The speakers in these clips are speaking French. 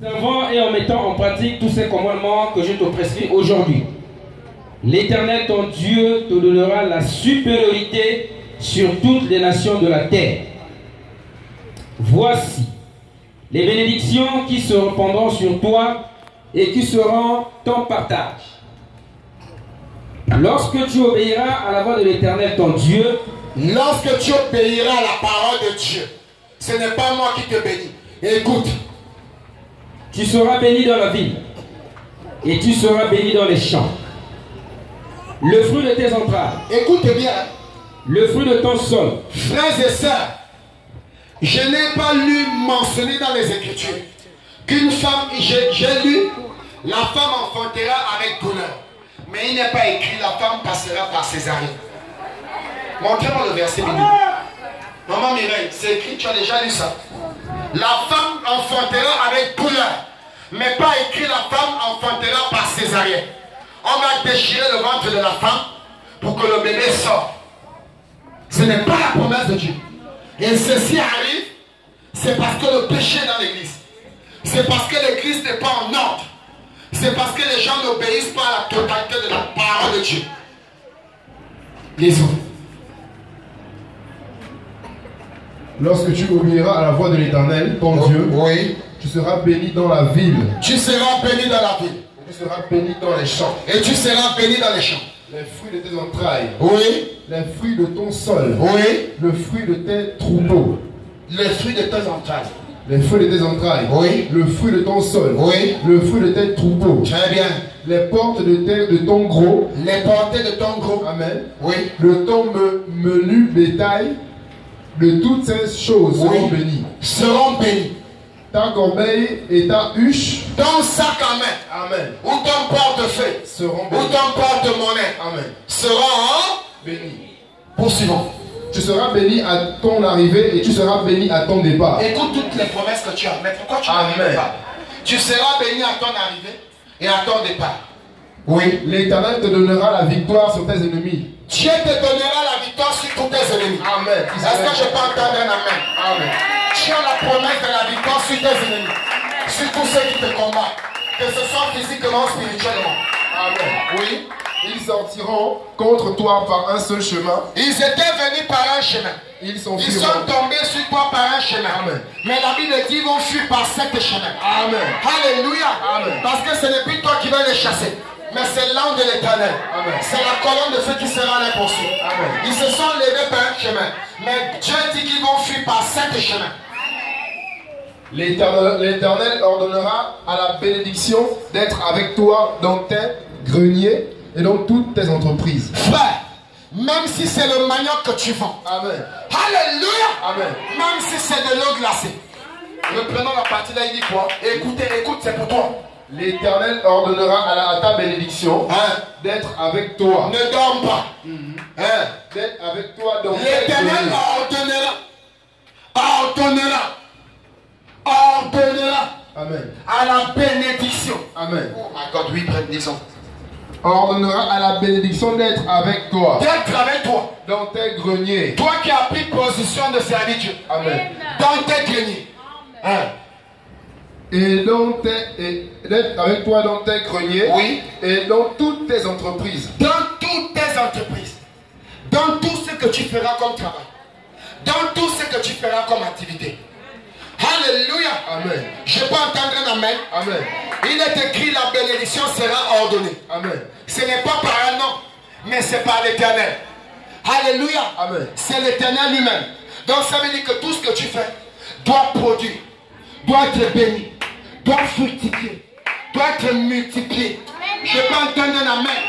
Servant et en mettant en pratique tous ces commandements que je te prescris aujourd'hui, l'Éternel ton Dieu te donnera la supériorité sur toutes les nations de la terre. Voici les bénédictions qui se répandront sur toi et qui seront ton partage. Lorsque tu obéiras à la voix de l'Éternel ton Dieu, lorsque tu obéiras à la parole de Dieu, ce n'est pas moi qui te bénis. Écoute, tu seras béni dans la ville et tu seras béni dans les champs. Le fruit de tes entrailles, écoute bien, le fruit de ton sol. Frères et sœurs, je n'ai pas lu mentionné dans les Écritures qu'une femme, j'ai lu, la femme enfantera avec douleur. Mais il n'est pas écrit la femme passera par césarienne. Montrez-moi le verset béni. Maman Mireille, c'est écrit, tu as déjà lu ça. La femme enfantera avec douleur, mais pas écrit la femme enfantera par césarienne. On va déchirer le ventre de la femme pour que le bébé sorte. Ce n'est pas la promesse de Dieu. Et ceci arrive, c'est parce que le péché est dans l'église. C'est parce que l'église n'est pas en ordre. C'est parce que les gens n'obéissent pas à la totalité de la parole de Dieu. Les autres. Lorsque tu obéiras à la voix de l'Éternel, ton Dieu, oui, tu seras béni dans la ville. Tu seras béni dans la ville. Et tu seras béni dans les champs. Et tu seras béni dans les champs. Les fruits de tes entrailles. Oui. Les fruits de ton sol. Oui. Le fruit de tes troupeaux. Les fruits de tes entrailles. Les fruits de tes entrailles. Oui. Le fruit de ton sol. Oui. Le fruit de tes troupeaux. Très bien. Les portes de ton gros. Les portées de ton gros. Amen. Oui. De ton menu bétail. De toutes ces choses seront bénies. Seront bénies. Ta corbeille et ta huche. Ton sac à main. Amen. Ou ton portefeuille. Seront ou bénis. ton porte-monnaie. Amen. Seront bénis. Poursuivons. Tu seras béni à ton arrivée et tu seras béni à ton départ. Écoute toutes les promesses que tu as. Mais pourquoi tu n'arrives pas? Tu seras béni à ton arrivée et à ton départ. Oui. L'Éternel te donnera la victoire sur tes ennemis. Dieu te donnera la victoire sur tous tes ennemis. Amen. Est-ce que je peux entendre un amen? Amen. Tu as la promesse de la victoire sur tes ennemis. Sur tous ceux qui te combattent. Que ce soit physiquement ou spirituellement. Amen. Oui. Ils sortiront contre toi par un seul chemin. Ils étaient venus par un chemin. Ils sont tombés sur toi par un chemin. Amen. Mais la Bible dit qu'ils vont fuir par sept chemins. Amen. Alléluia. Amen. Parce que ce n'est plus toi qui vas les chasser. Mais c'est l'ange de l'Éternel. C'est la colonne de feu qui sera là poursuite. Ils se sont levés par un chemin. Mais Dieu dit qu'ils vont fuir par sept chemins. L'Éternel ordonnera à la bénédiction d'être avec toi dans tes greniers et dans toutes tes entreprises. Frère, même si c'est le manioc que tu vends. Amen. Alléluia. Amen. Même si c'est de l'eau glacée. Reprenons la partie là, il dit quoi? Écoutez, écoute, c'est pour toi. L'Éternel ordonnera à ta bénédiction d'être avec toi. Ne dorme pas. D'être avec toi dans l'Éternel ordonnera Amen. à la bénédiction. Amen. Oh my God, oui, disons. Ordonnera à la bénédiction d'être avec toi. D'être avec toi. Dans tes greniers. Toi qui as pris position de servir Dieu. Amen. Dans tes greniers. Et d'être avec toi dans tes greniers. Oui. Et dans toutes tes entreprises. Dans toutes tes entreprises. Dans tout ce que tu feras comme travail. Dans tout ce que tu feras comme activité. Alléluia. Amen. Je peux entendre un amen. Amen. Il est écrit la bénédiction sera ordonnée. Amen. Ce n'est pas par un homme, mais c'est par l'Éternel. Alléluia. Amen. C'est l'Éternel lui-même. Donc ça veut dire que tout ce que tu fais doit produire, doit être béni, doit fructifier, doit être multiplié. Je peux entendre un amen.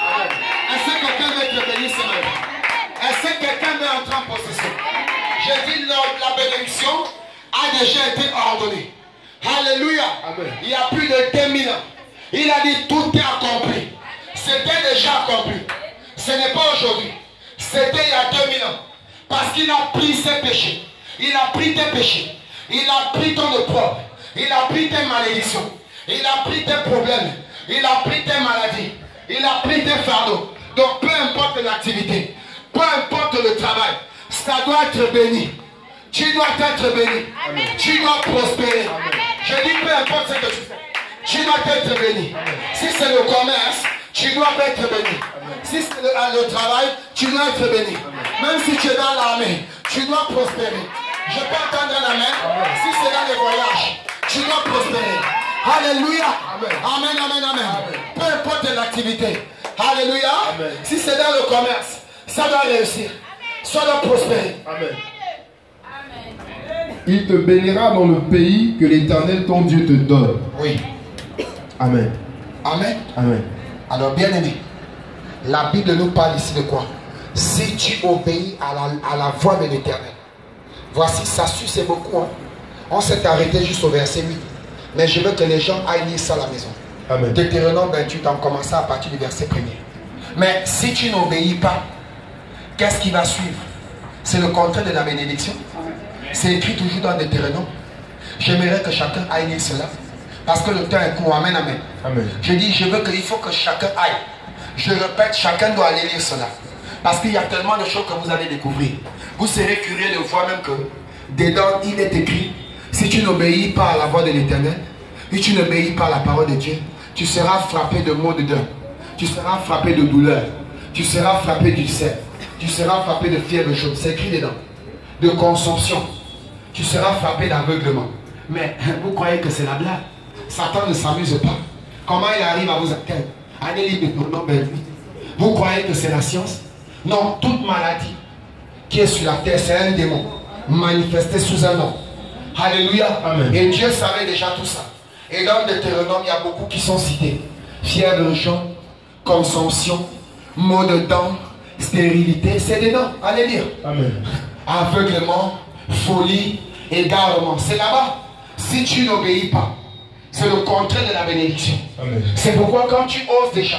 Est-ce que quelqu'un veut être béni ce matin? Est-ce que quelqu'un veut entrer en possession? J'ai dit la bénédiction a déjà été ordonnée. Alléluia. Amen. Il y a plus de 2000 ans. Il a dit tout est accompli. C'était déjà accompli. Ce n'est pas aujourd'hui. C'était il y a 2000 ans. Parce qu'il a pris ses péchés. Il a pris tes péchés. Il a pris ton opprobre. Il a pris tes malédictions. Il a pris tes problèmes. Il a pris tes maladies. Il a pris tes fardeaux. Donc peu importe l'activité. Peu importe le travail. Ça doit être béni. Tu dois être béni. Amen. Tu dois prospérer. Amen. Je dis peu importe ce que tu fais. tu dois être béni. Si c'est le commerce, tu dois être béni. Si c'est le travail, tu dois être béni. Même si tu es dans l'armée, tu dois prospérer. Je peux entendre un amen. Si c'est dans les voyages, tu dois prospérer. Alléluia. Amen, amen, amen. Peu importe l'activité. Alléluia. Si c'est dans le commerce, ça doit réussir. Ça doit prospérer. Amen. Il te bénira dans le pays que l'Éternel ton Dieu te donne. Oui. Amen. Amen. Amen. Alors, bien aimé, la Bible nous parle ici de quoi? Si tu obéis à la voix de l'Éternel. Voici, ça c'est beaucoup. Hein. On s'est arrêté juste au verset 8. Mais je veux que les gens aillent lire ça à la maison. Amen. Deutéronome 28, on commence à partir du verset 1er. Mais si tu n'obéis pas, qu'est-ce qui va suivre? C'est le contraire de la bénédiction. C'est écrit toujours dans Deutéronome. J'aimerais que chacun aille lire cela. Parce que le temps est court. Amen, amen. Amen. Je dis, il faut que chacun aille. Je répète, chacun doit aller lire cela. Parce qu'il y a tellement de choses que vous allez découvrir. Vous serez curieux de voir même que dedans, il est écrit, si tu n'obéis pas à la voix de l'Éternel, et tu n'obéis pas à la parole de Dieu, tu seras frappé de maux de dents. Tu seras frappé de douleur. Tu seras frappé d'ulcère. Tu seras frappé de fièvre jaune. C'est écrit dedans. De consomption. Tu seras frappé d'aveuglement. Mais vous croyez que c'est la blague? Satan ne s'amuse pas. Comment il arrive à vous atteindre? Allez lire Deutéronome 28. Vous croyez que c'est la science? Non, toute maladie qui est sur la terre, c'est un démon manifesté sous un nom. Alléluia. Amen. Et Dieu savait déjà tout ça. Et dans Deutéronome, il y a beaucoup qui sont cités. Fièvre jaune, consomption, maux de dents, stérilité, c'est des noms. Allez lire. Amen. Aveuglement, folie, égarement. C'est là-bas. Si tu n'obéis pas, c'est le contraire de la bénédiction. C'est pourquoi quand tu oses déjà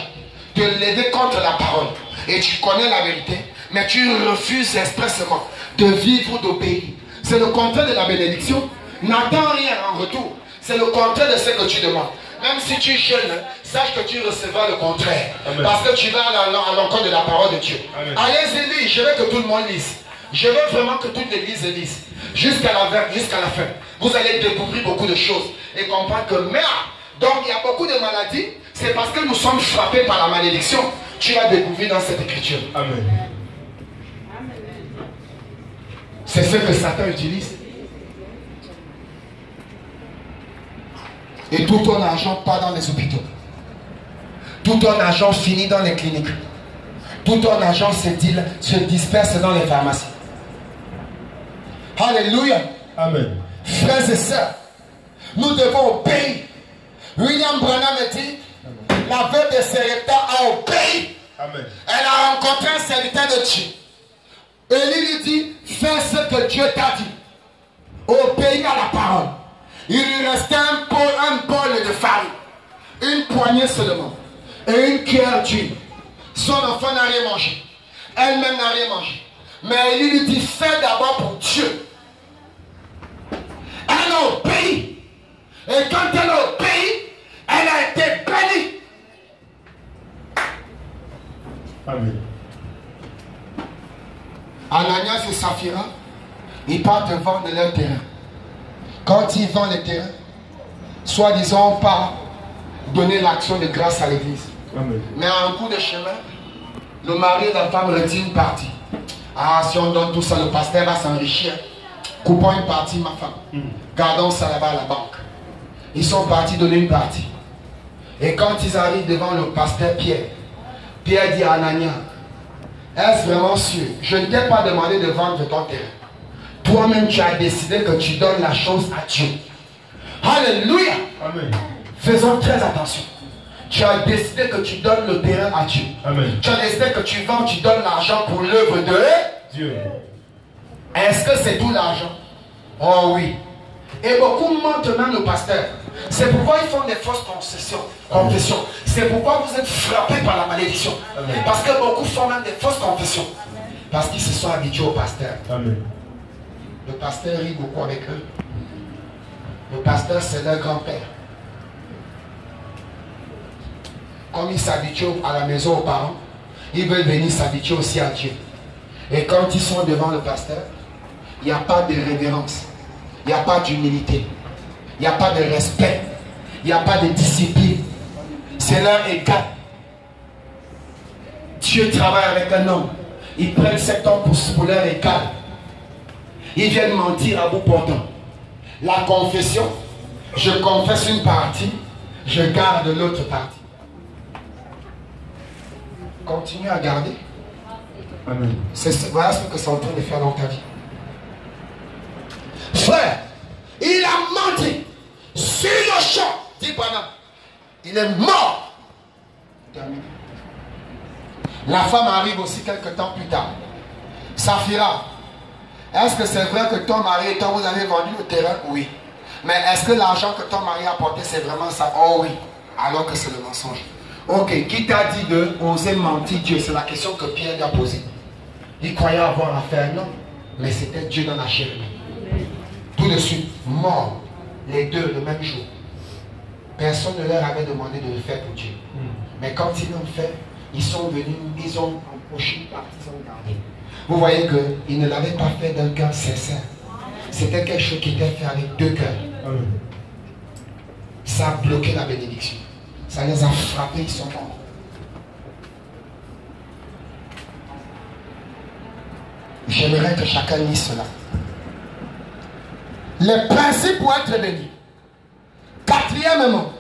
te lever contre la parole et tu connais la vérité, mais tu refuses expressément de vivre ou d'obéir, c'est le contraire de la bénédiction. N'attends rien en retour. C'est le contraire de ce que tu demandes. Même si tu jeûnes, sache que tu recevras le contraire. Amen. Parce que tu vas à l'encontre de la parole de Dieu. Allez-y, lire. Je veux que tout le monde lise. Je veux vraiment que toute l'église lise. Jusqu'à la fin. Vous allez découvrir beaucoup de choses. Et comprendre que merde. Donc il y a beaucoup de maladies. C'est parce que nous sommes frappés par la malédiction. Tu vas découvrir dans cette écriture. Amen. C'est ce que Satan utilise. Et tout ton argent part dans les hôpitaux. Tout ton argent finit dans les cliniques. Tout ton argent se disperse dans les pharmacies. Alléluia. Amen. Frères et sœurs, nous devons obéir. William Branham dit, la veuve de Sarepta a obéi. Amen. Elle a rencontré un serviteur de Dieu. Élie lui dit, fais ce que Dieu t'a dit. Obéis à la parole. Il lui restait un bol de farine, une poignée seulement, et une cuillère d'huile. Son enfant n'a rien mangé. Elle-même n'a rien mangé. Mais il lui dit, fais d'abord pour Dieu. Elle a obéi. Et quand elle a obéi, elle a été bénie. Amen. Ananias et Saphira, ils partent vendre leur terrain. Quand ils vendent les terrains, soi-disant, pas donner l'action de grâce à l'église. Mais à un coup de chemin, le mari et la femme retirent une partie. Ah, si on donne tout ça, le pasteur va s'enrichir. Coupons une partie, ma femme. Gardons ça là-bas à la banque. Ils sont partis donner une partie. Et quand ils arrivent devant le pasteur Pierre, Pierre dit à Ananias, est-ce vraiment sûr? Je ne t'ai pas demandé de vendre ton terrain. Toi-même, tu as décidé que tu donnes la chose à Dieu. Alléluia. Amen. Faisons très attention. Tu as décidé que tu donnes le terrain à Dieu. Amen. Tu as décidé que tu vends, tu donnes l'argent pour l'œuvre de Dieu. Est-ce que c'est tout l'argent? Oh oui. Et beaucoup mentent même le pasteur. C'est pourquoi ils font des fausses confessions. C'est pourquoi vous êtes frappés par la malédiction. Amen. Parce que beaucoup font même des fausses confessions. Parce qu'ils se sont habitués au pasteur. Amen. Le pasteur rit beaucoup avec eux. Le pasteur, c'est leur grand-père. Comme ils s'habituent à la maison aux parents, ils veulent venir s'habituer aussi à Dieu. Et quand ils sont devant le pasteur, il n'y a pas de révérence. Il n'y a pas d'humilité. Il n'y a pas de respect. il n'y a pas de discipline. C'est leur égal. Dieu travaille avec un homme. Ils prennent cet homme pour leur égal. Ils viennent mentir à bout portant. La confession, je confesse une partie, je garde l'autre partie. Continue à garder. Amen. Voilà ce que c'est en train de faire dans ta vie. Frère, il a menti sur le champ. Dis Branham, il est mort. Terminé. La femme arrive aussi quelques temps plus tard. Saphira, est-ce que c'est vrai que ton mari et toi vous avez vendu le terrain? Oui. Mais est-ce que l'argent que ton mari a apporté c'est vraiment ça? Oh oui. Alors que c'est le mensonge. Ok, qui t'a dit de oser mentir Dieu? C'est la question que Pierre lui a posée. Il croyait avoir affaire à un homme, mais c'était Dieu dans la chair. Tout de suite, mort, les deux le même jour. Personne ne leur avait demandé de le faire pour Dieu. Mais quand ils l'ont fait, ils sont venus, ils ont empoché une partie, ils ont gardé. Vous voyez qu'ils ne l'avaient pas fait d'un cœur sincère. C'était quelque chose qui était fait avec deux cœurs. Ça a bloqué la bénédiction. Ça les a frappés, ils sont morts. J'aimerais que chacun lise cela. Les principes pour être béni. Quatrièmement,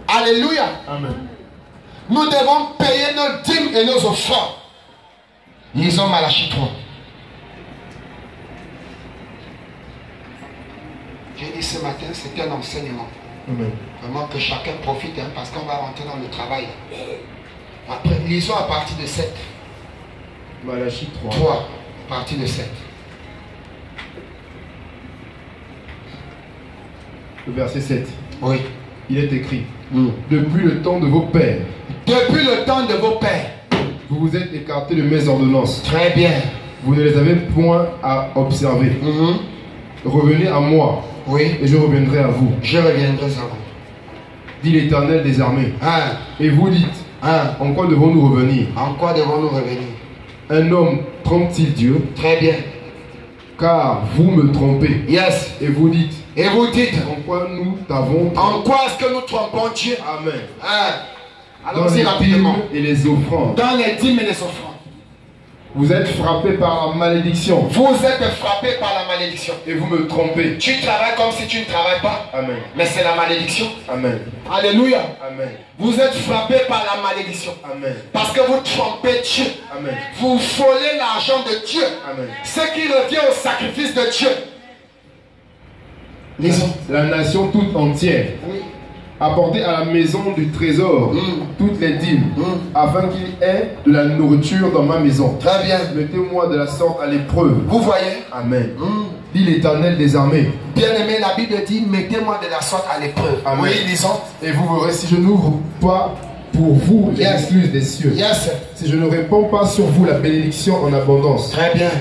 alléluia. Amen. Nous devons payer nos dîmes et nos offrandes. Lisons Malachie 3. J'ai dit ce matin, c'était un enseignement. Amen. Vraiment que chacun profite, hein, parce qu'on va rentrer dans le travail. Après, lisons à partir de 7. Malachie 3. 3, à partir de 7. Le verset 7. Oui. Il est écrit. Depuis le temps de vos pères. Depuis le temps de vos pères. Vous vous êtes écartés de mes ordonnances. Très bien. Vous ne les avez point à observer. Revenez à moi. Oui. Et je reviendrai à vous. Je reviendrai à vous. Dit l'Éternel des armées. Hein. Et vous dites. Hein. En quoi devons-nous revenir? En quoi devons-nous revenir? Un homme trompe-t-il Dieu? Très bien. Car vous me trompez. Yes. Et vous dites. Et vous dites. En quoi nous t'avons. En quoi est-ce que nous trompons Dieu? Amen. Hein. Dans les rapidement. dîmes et les offrandes. Dans les dîmes et les offrandes. Vous êtes frappés par la malédiction. Vous êtes frappés par la malédiction. Et vous me trompez. Tu travailles comme si tu ne travailles pas. Amen. Mais c'est la malédiction. Amen. Alléluia. Amen. Vous êtes frappés par la malédiction. Amen. Parce que vous trompez Dieu. Amen. Vous volez l'argent de Dieu. Amen. Ce qui revient au sacrifice de Dieu. Lisons. La nation toute entière. Oui. Apportez à la maison du trésor toutes les dîmes, afin qu'il y ait de la nourriture dans ma maison. Très bien. Mettez-moi de la sorte à l'épreuve. Vous voyez? Amen. Dit l'Éternel des armées. Bien aimé, la Bible dit, mettez-moi de la sorte à l'épreuve. Amen. Oui, lisons. Et vous verrez si je n'ouvre pas pour vous les écluses des cieux. Yes. Si je ne répands pas sur vous la bénédiction en abondance. Très bien.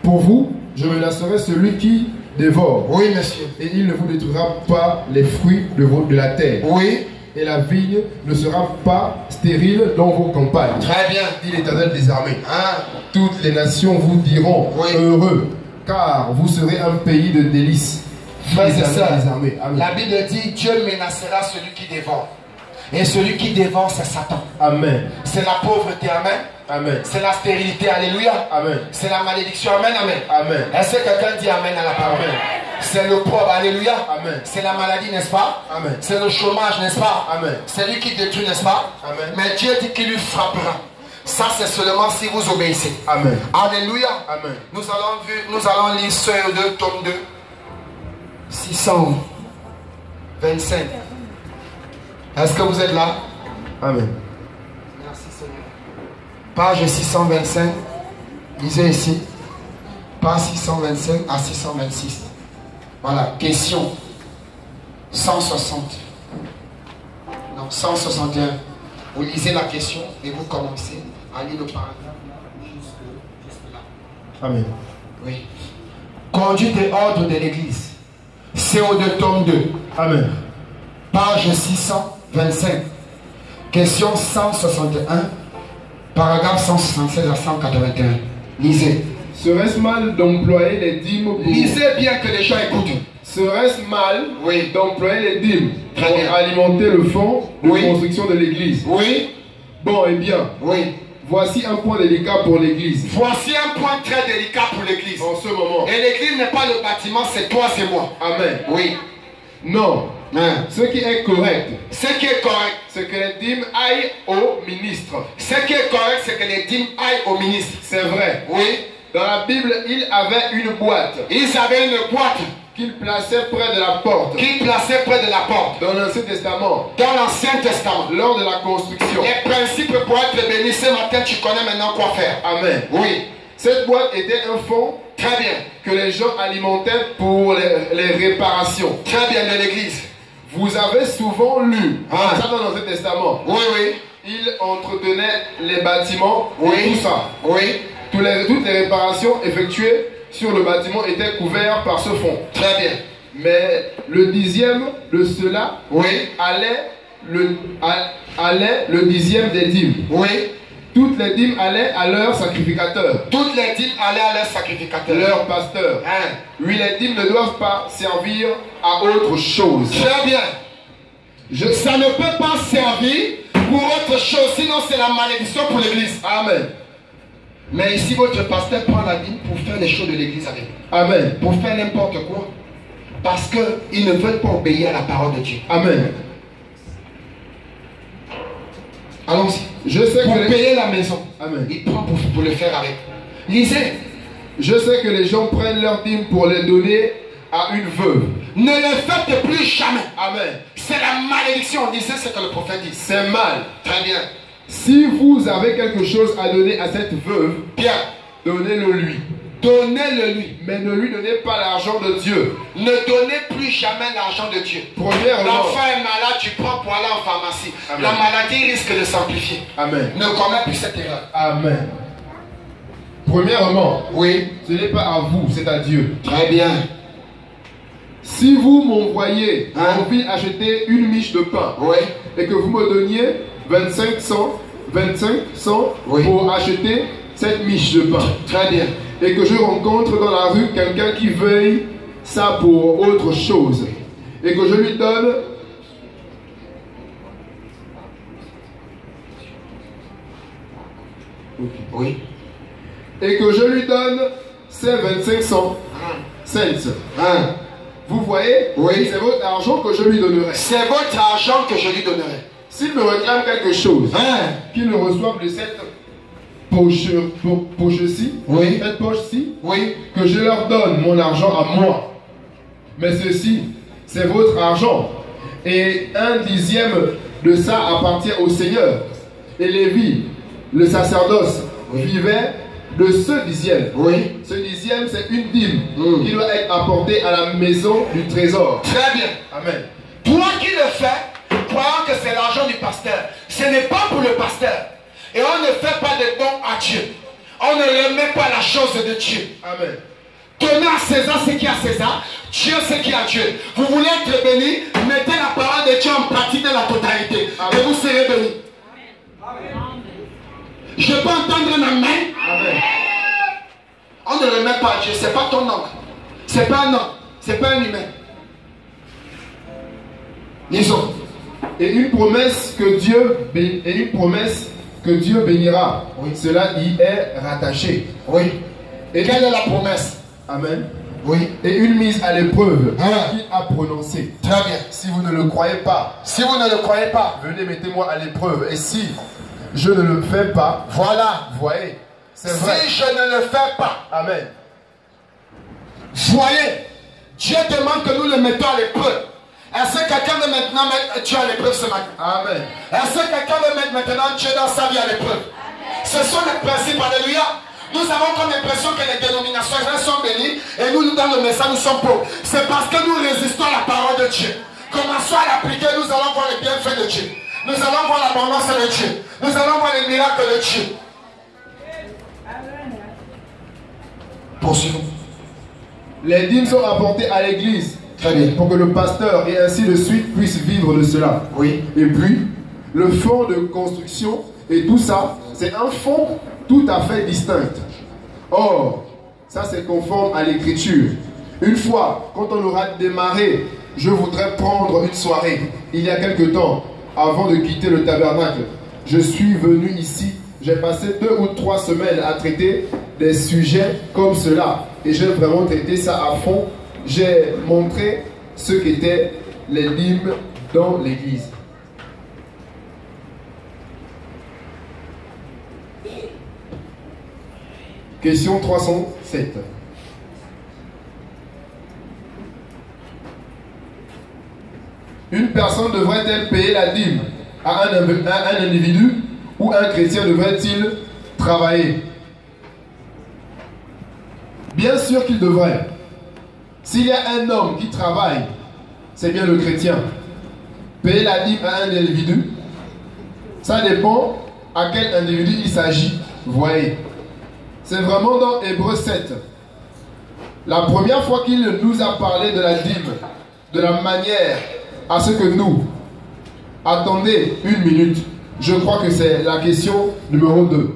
Pour vous, je menacerai celui qui dévore. Oui, monsieur. Et il ne vous détruira pas les fruits de la terre. Oui. Et la vigne ne sera pas stérile dans vos campagnes. Très bien. Dit l'Éternel des armées. Hein? Toutes les nations vous diront heureux, car vous serez un pays de délices. Frères et sœurs, la Bible dit Dieu menacera celui qui dévore. Et celui qui dévore, c'est Satan. Amen. C'est la pauvreté, amen. Amen. C'est la stérilité, alléluia. Amen. C'est la malédiction, amen, amen. Amen. Est-ce que quelqu'un dit amen à la parole? Amen. C'est le pauvre, alléluia. Amen. C'est la maladie, n'est-ce pas? Amen. C'est le chômage, n'est-ce pas? Amen. C'est lui qui détruit, n'est-ce pas? Amen. Mais Dieu dit qu'il lui frappera. Ça, c'est seulement si vous obéissez. Amen. Alléluia. Amen. Nous allons lire Sœur 2, tome 2, 625. Est-ce que vous êtes là? Amen. Merci Seigneur. Page 625. Lisez ici. Page 625 à 626. Voilà. Question 160. Non, 161. Vous lisez la question et vous commencez à lire le paragraphe jusque là. Amen. Oui. Conduite et ordre de l'Église. CO2 tome 2. Amen. Page 625. Question 161. Paragraphe 176 à 181. Lisez. Serait-ce mal d'employer les dîmes pour... Lisez bien que les gens écoutent. Serait-ce mal Oui. d'employer les dîmes Très pour bien. alimenter le fonds de Oui. construction de l'église? Oui. Bon, eh bien, Oui. voici un point délicat pour l'église Voici un point très délicat pour l'église. en ce moment. Et l'église n'est pas le bâtiment, c'est toi, c'est moi. Amen. Oui. Non. Hein. Ce qui est correct, Ce qui est correct, c'est que les dîmes aillent au ministre. ce qui est correct, c'est que les dîmes aillent au ministre. C'est vrai. Oui. Dans la Bible, il avait une boîte Ils avaient une boîte qu'il plaçait près de la porte. qu'ils plaçaient près de la porte. Dans l'Ancien Testament, Dans l'Ancien Testament. lors de la construction. Les principes pour être béni ce matin, tu connais maintenant quoi faire. Amen. Oui. Cette boîte était un fonds Très bien. que les gens alimentaient pour les réparations. Très bien de l'église. Vous avez souvent lu Ah. ça dans l'Ancien Testament. Oui, oui. Il entretenait les bâtiments et Oui. tout ça. Oui. Toutes les réparations effectuées sur le bâtiment étaient couvertes par ce fonds. Très bien. Mais le dixième de cela Oui. allait le dixième des dîmes. Oui. Toutes les dîmes allaient à leur sacrificateur, Toutes les dîmes allaient à leur sacrificateur. leur pasteur. Hein. Oui, les dîmes ne doivent pas servir à autre chose. Très bien. Ça ne peut pas servir pour autre chose, sinon c'est la malédiction pour l'église. Amen. Mais ici, votre pasteur prend la dîme pour faire les choses de l'église avec vous. Amen. Pour faire n'importe quoi. Parce qu'ils ne veulent pas obéir à la parole de Dieu. Amen. Allons-y. Je sais Pour que les... payer la maison. Amen. Il prend pour le faire avec. Lisez. Je sais que les gens prennent leurs dîmes pour les donner à une veuve. Ne le faites plus jamais. Amen. C'est la malédiction. Lisez ce que le prophète dit. C'est mal. Très bien. Si vous avez quelque chose à donner à cette veuve, Bien. donnez-le lui. Donnez-le lui. Mais ne lui donnez pas l'argent de Dieu. Ne donnez plus jamais l'argent de Dieu. Premièrement. L'enfant est malade, tu prends pour aller en pharmacie. Amen. La maladie risque de s'amplifier. Amen. Ne commets plus cette erreur. Amen. Premièrement, Oui. ce n'est pas à vous, c'est à Dieu. Très bien. Si vous m'envoyez Hein? en ville acheter une miche de pain Oui. et que vous me donniez 25 cents Oui. pour acheter cette miche de pain Très bien. et que je rencontre dans la rue quelqu'un qui veuille ça pour autre chose et que je lui donne Oui. et que je lui donne ces 25 cents, Hein? vous voyez, Oui. c'est votre argent que je lui donnerai. C'est votre argent que je lui donnerai. S'il me réclame quelque chose, Hein? qu'il le reçoive de cette poche-ci, Oui. cette poche-ci, Oui. que je leur donne mon argent à moi. Mais ceci, c'est votre argent. Et un dixième de ça appartient au Seigneur. Et Lévi, le sacerdoce, vivait de ce dixième. Oui. Ce dixième, c'est une dîme Mm. qui doit être apportée à la maison du trésor. Très bien. Amen. Toi qui le fais, croyant que c'est l'argent du pasteur, ce n'est pas pour le pasteur. Et on ne fait pas de dons à Dieu. On ne remet pas la chose de Dieu. Amen. Donnez à César ce qui est à César, Dieu ce qui est à Dieu. Vous voulez être béni, mettez la parole de Dieu en pratique dans la totalité. Amen. Et vous serez béni. Je peux entendre un amen. Amen. On ne remet pas à Dieu, c'est pas ton oncle. C'est pas un homme, c'est pas un humain. Disons. Et une promesse que Dieu bénira. Oui. Cela y est rattaché. Oui. Et Quelle est la promesse? Amen. Oui. Et une mise à l'épreuve Ah. qu'il a prononcée. Très bien. Si vous ne le croyez pas, Si vous ne le croyez pas, venez, mettez-moi à l'épreuve. Et si je ne le fais pas, voilà. voyez, c'est vrai. Si je ne le fais pas, Amen. voyez, Dieu demande que nous le mettons à l'épreuve. Est-ce que quelqu'un veut maintenant mettre Dieu à l'épreuve ce matin? Amen. Est-ce que quelqu'un veut mettre maintenant Dieu dans sa vie à l'épreuve? Ce sont les principes, alléluia. Nous avons comme impression que les dénominations sont bénies et nous, dans le message, nous sommes pauvres. C'est parce que nous résistons à la parole de Dieu. Commençons à l'appliquer, nous allons voir les bienfaits de Dieu. Nous allons voir l'abondance de Dieu. Nous allons voir les miracles de Dieu. Poursuivons. Les dîmes sont apportées à l'église Très bien. pour que le pasteur et ainsi de suite puisse vivre de cela. Oui. Et puis, le fonds de construction et tout ça, c'est un fonds tout à fait distinct. Or, Ça, c'est conforme à l'écriture. Une fois, quand on aura démarré, je voudrais prendre une soirée. Il y a quelque temps, avant de quitter le tabernacle, je suis venu ici. J'ai passé 2 ou 3 semaines à traiter des sujets comme cela. Et j'ai vraiment traité ça à fond. J'ai montré ce qu'étaient les dîmes dans l'église. Question 307. Une personne devrait-elle payer la dîme à un individu ou un chrétien devrait-il travailler? Bien sûr qu'il devrait. S'il y a un homme qui travaille, c'est bien le chrétien. Payer la dîme à un individu, ça dépend à quel individu il s'agit. Vous voyez, c'est vraiment dans Hébreux 7. La première fois qu'il nous a parlé de la dîme, de la manière à ce que nous... Attendez une minute. Je crois que c'est la question numéro 2.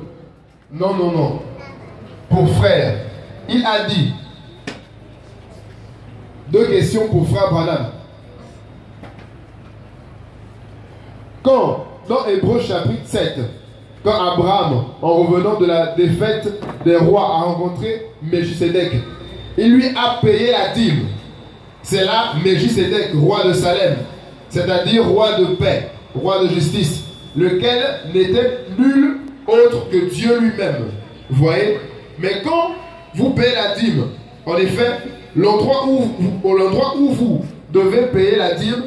Non, non, non. Pour frère, il a dit... 2 questions pour frère Branham. Quand, dans Hébreux chapitre 7, quand Abraham, en revenant de la défaite des rois, a rencontré Melchisedec, il lui a payé la dîme. C'est là Melchisedec, roi de Salem, c'est-à-dire roi de paix, roi de justice, lequel n'était nul autre que Dieu lui-même. Vous voyez? Mais quand vous payez la dîme, en effet, l'endroit où vous devez payer la dîme,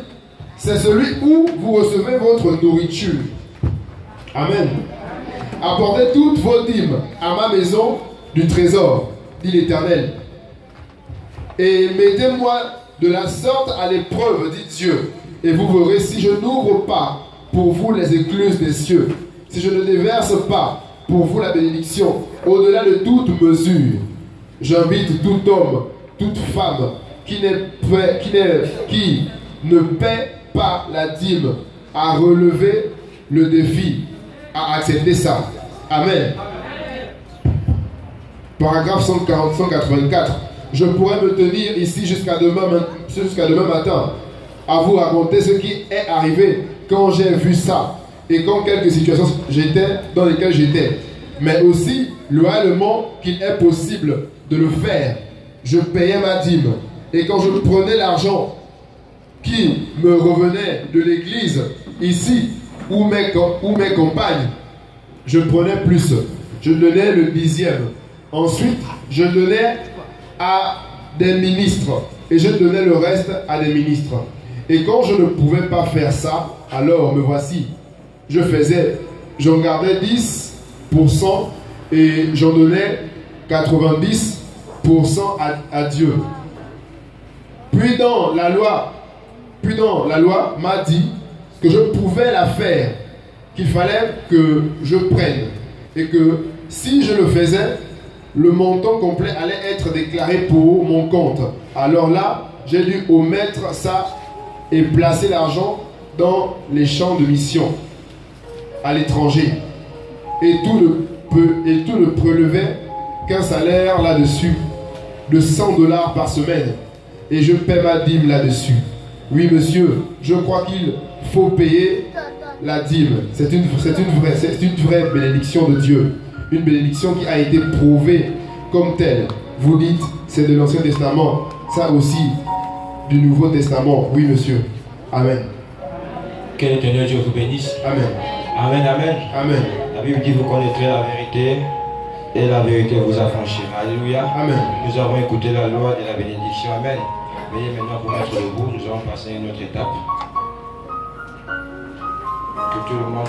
c'est celui où vous recevez votre nourriture. Amen. Apportez toutes vos dîmes à ma maison du trésor, dit l'Éternel. Et mettez-moi de la sorte à l'épreuve, dit Dieu. Et vous verrez si je n'ouvre pas pour vous les écluses des cieux, si je ne déverse pas pour vous la bénédiction, au-delà de toute mesure. J'invite tout homme, toute femme qui ne paie pas la dîme à relever le défi, à accepter ça. Amen. Paragraphe 184. Je pourrais me tenir ici jusqu'à demain matin à vous raconter ce qui est arrivé quand j'ai vu ça et quand quelques situations dans lesquelles j'étais. Mais aussi, loyalement, qu'il est possible de le faire. Je payais ma dîme. Et quand je prenais l'argent qui me revenait de l'église, ici, où mes compagnes, je prenais plus. Je donnais le 10e. Ensuite, je donnais à des ministres. Et je donnais le reste à des ministres. Et quand je ne pouvais pas faire ça, alors me voici. J'en gardais 10% et j'en donnais 90% à Dieu. Puis dans la loi m'a dit que je pouvais la faire, qu'il fallait que je prenne. Et que si je le faisais, le montant complet allait être déclaré pour mon compte. Alors là, j'ai dû omettre ça et placer l'argent dans les champs de mission à l'étranger. Et tout ne prélevait qu'un salaire là-dessus de $100 par semaine. Et je paie ma dîme là-dessus. Oui, monsieur, je crois qu'il faut payer la dîme. C'est une vraie bénédiction de Dieu. Une bénédiction qui a été prouvée comme telle. Vous dites, c'est de l'Ancien Testament. Ça aussi, du Nouveau Testament. Oui, monsieur. Amen. Que l'Éternel Dieu vous bénisse. Amen. Amen, amen. Amen. La Bible dit, vous connaîtrez la vérité et la vérité vous affranchira. Alléluia. Amen. Nous avons écouté la loi de la bénédiction. Amen. Veuillez maintenant pour mettre debout. Nous allons passer à une autre étape. Que tout le monde